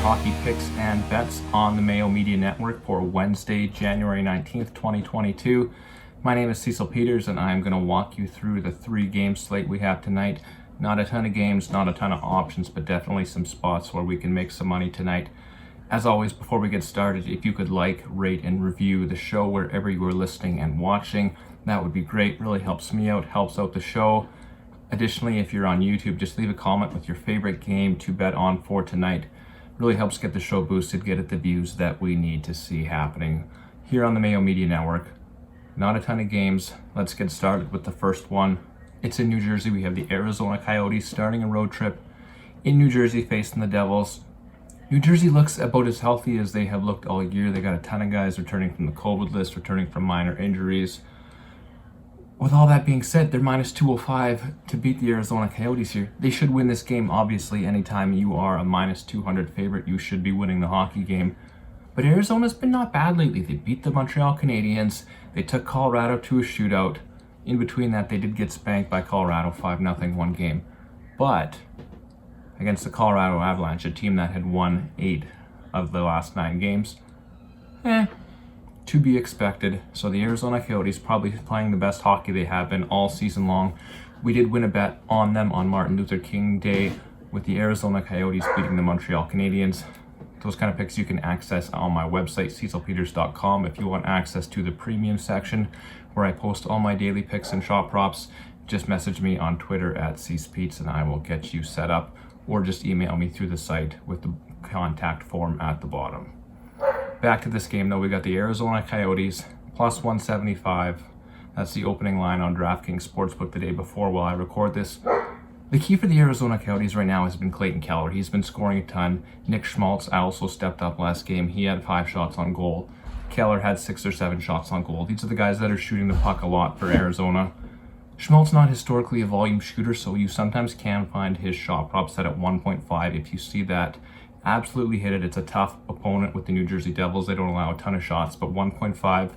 Hockey Picks and Bets on the Mayo Media Network for Wednesday, January 19th, 2022. My name is Cecil Peters, and I'm going to walk you through the 3-game slate we have tonight. Not a ton of games, not a ton of options, but definitely some spots where we can make some money tonight. As always, before we get started, if you could like, rate, and review the show wherever you are listening and watching, that would be great. Really helps me out, helps out the show. Additionally, if you're on YouTube, just leave a comment with your favorite game to bet on for tonight. Really helps get the show boosted, get it the views that we need to see happening here on the Mayo Media Network. Not a ton of games. Let's get started with the first one. It's in New Jersey. We have the Arizona Coyotes starting a road trip in New Jersey facing the Devils. New Jersey looks about as healthy as they have looked all year. They got a ton of guys returning from the COVID list, returning from minor injuries. With all that being said, they're minus 205 to beat the Arizona Coyotes here. They should win this game, obviously. Anytime you are a minus 200 favorite, you should be winning the hockey game. But Arizona's been not bad lately. They beat the Montreal Canadiens. They took Colorado to a shootout. In between that, they did get spanked by Colorado 5-0 one game. But against the Colorado Avalanche, a team that had won 8 of the last 9 games, to be expected. So the Arizona Coyotes probably playing the best hockey they have been all season long. We did win a bet on them on Martin Luther King Day with the Arizona Coyotes beating the Montreal Canadiens. Those kind of picks you can access on my website, cecilpeters.com. If you want access to the premium section where I post all my daily picks and shot props, just message me on Twitter at @CecPetes and I will get you set up, or just email me through the site with the contact form at the bottom. Back to this game though, we got the Arizona Coyotes plus 175. That's the opening line on DraftKings Sportsbook the day before while I record this. The key for the Arizona Coyotes right now has been Clayton Keller. He's been scoring a ton. Nick Schmaltz also stepped up last game. He had 5 shots on goal. Keller had 6 or 7 shots on goal. These are the guys that are shooting the puck a lot for Arizona. Schmaltz not historically a volume shooter, so you sometimes can find his shot prop set at 1.5. If you see that, absolutely hit it. It's a tough opponent with the New Jersey Devils. They don't allow a ton of shots, but 1.5,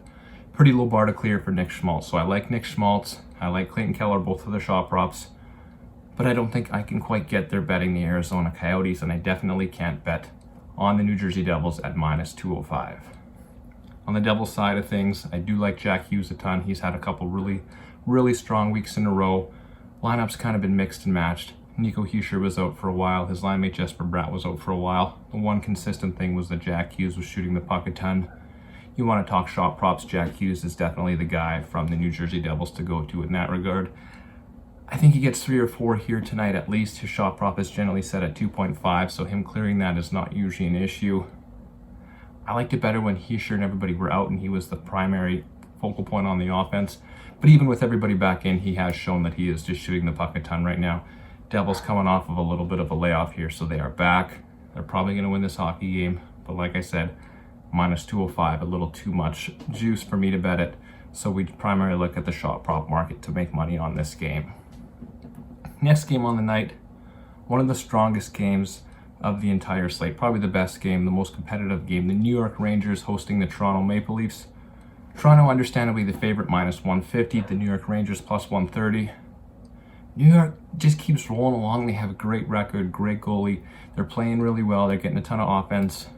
pretty low bar to clear for Nick Schmaltz. So I like Nick Schmaltz. I like Clayton Keller, both of the shot props. But I don't think I can quite get there betting the Arizona Coyotes, and I definitely can't bet on the New Jersey Devils at minus 205. On the Devils side of things, I do like Jack Hughes a ton. He's had a couple really strong weeks in a row. Lineup's kind of been mixed and matched. Nico Hischier was out for a while. His line mate Jesper Bratt was out for a while. The one consistent thing was that Jack Hughes was shooting the puck a ton. You want to talk shot props, Jack Hughes is definitely the guy from the New Jersey Devils to go to in that regard. I think he gets 3 or 4 here tonight at least. His shot prop is generally set at 2.5, so him clearing that is not usually an issue. I liked it better when Hischier and everybody were out and he was the primary focal point on the offense. But even with everybody back in, he has shown that he is just shooting the puck a ton right now. Devils coming off of a little bit of a layoff here, so they are back. They're probably going to win this hockey game, but like I said, minus 205, a little too much juice for me to bet it. So we primarily look at the shot prop market to make money on this game. Next game on the night, one of the strongest games of the entire slate, probably the best game, the most competitive game, the New York Rangers hosting the Toronto Maple Leafs. Toronto understandably the favorite, minus 150, the New York Rangers plus 130. New York just keeps rolling along. They have a great record, great goalie. They're playing really well. They're getting a ton of offense.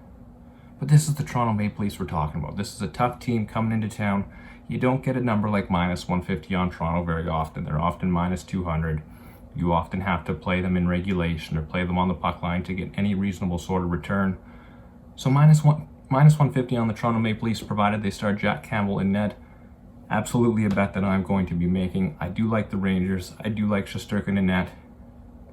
But this is the Toronto Maple Leafs we're talking about. This is a tough team coming into town. You don't get a number like minus 150 on Toronto very often. They're often minus 200. You often have to play them in regulation or play them on the puck line to get any reasonable sort of return. So minus 150 on the Toronto Maple Leafs, provided they start Jack Campbell in net. Absolutely a bet that I'm going to be making. I do like the Rangers. I do like Shesterkin in net.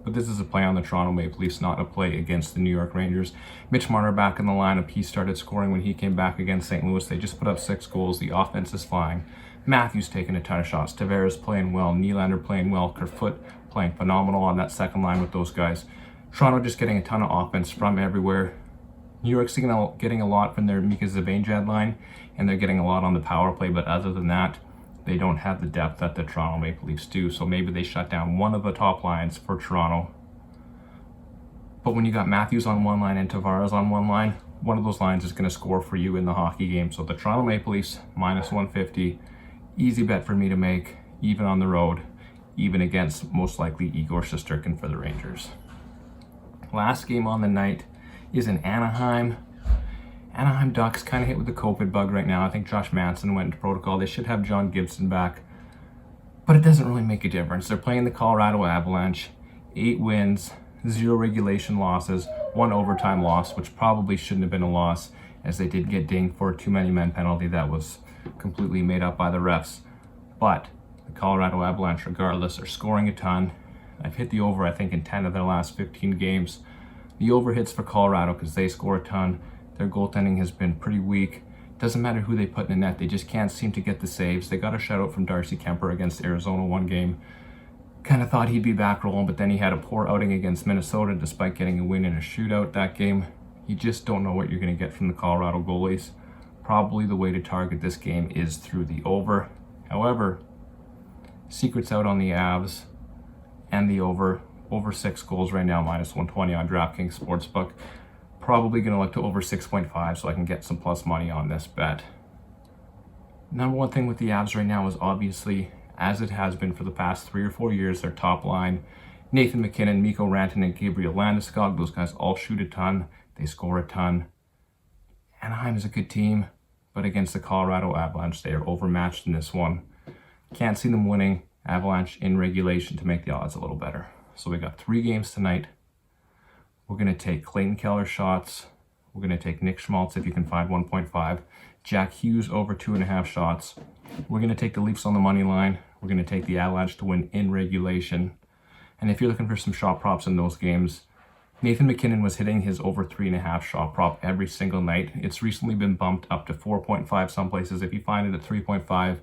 But this is a play on the Toronto Maple Leafs, not a play against the New York Rangers. Mitch Marner back in the lineup. He started scoring when he came back against St. Louis. They just put up 6 goals. The offense is flying. Matthews taking a ton of shots. Tavares playing well. Nylander playing well. Kerfoot playing phenomenal on that second line with those guys. Toronto just getting a ton of offense from everywhere. New York's getting a lot from their Mika Zibanejad line, and they're getting a lot on the power play, but other than that, they don't have the depth that the Toronto Maple Leafs do, so maybe they shut down one of the top lines for Toronto. But when you got Matthews on one line and Tavares on one line, one of those lines is going to score for you in the hockey game. So the Toronto Maple Leafs, minus 150, easy bet for me to make, even on the road, even against most likely Igor Shesterkin for the Rangers. Last game on the night is in Anaheim. Anaheim Ducks kind of hit with the COVID bug right now. I think Josh Manson went into protocol. They should have John Gibson back. But it doesn't really make a difference. They're playing the Colorado Avalanche. 8 wins, 0 regulation losses, 1 overtime loss, which probably shouldn't have been a loss, as they did get dinged for a too many men penalty that was completely made up by the refs. But the Colorado Avalanche, regardless, are scoring a ton. I've hit the over, I think, in 10 of their last 15 games. The over hits for Colorado because they score a ton. Their goaltending has been pretty weak. Doesn't matter who they put in the net, they just can't seem to get the saves. They got a shutout from Darcy Kemper against Arizona one game. Kind of thought he'd be back rolling, but then he had a poor outing against Minnesota despite getting a win in a shootout that game. You just don't know what you're going to get from the Colorado goalies. Probably the way to target this game is through the over. However, secret's out on the Avs and the over. Over 6 goals right now, minus 120 on DraftKings Sportsbook. Probably going to look to over 6.5 so I can get some plus money on this bet. Number one thing with the Avs right now is obviously, as it has been for the past 3 or 4 years, their top line. Nathan MacKinnon, Mikko Rantanen, and Gabriel Landeskog, those guys all shoot a ton. They score a ton. Anaheim is a good team, but against the Colorado Avalanche, they are overmatched in this one. Can't see them winning. Avalanche in regulation to make the odds a little better. So we got 3 games tonight. We're going to take Clayton Keller shots. We're going to take Nick Schmaltz if you can find 1.5. Jack Hughes over 2.5 shots. We're going to take the Leafs on the money line. We're going to take the Avalanche to win in regulation. And if you're looking for some shot props in those games, Nathan MacKinnon was hitting his over 3.5 shot prop every single night. It's recently been bumped up to 4.5 some places. If you find it at 3.5,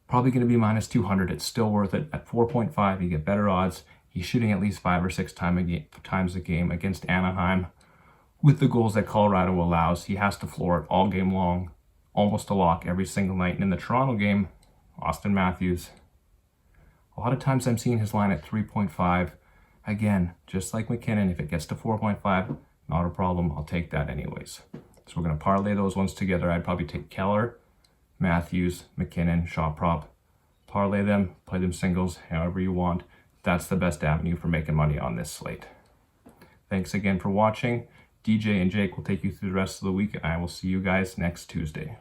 probably going to be minus 200. It's still worth it. At 4.5, you get better odds. He's shooting at least 5 or 6 times a game against Anaheim. With the goals that Colorado allows, he has to floor it all game long, almost a lock every single night. And in the Toronto game, Austin Matthews, a lot of times I'm seeing his line at 3.5. Again, just like MacKinnon, if it gets to 4.5, not a problem. I'll take that anyways. So we're going to parlay those ones together. I'd probably take Keller, Matthews, MacKinnon, shot prop. Parlay them, play them singles, however you want. That's the best avenue for making money on this slate. Thanks again for watching. DJ and Jake will take you through the rest of the week, and I will see you guys next Tuesday.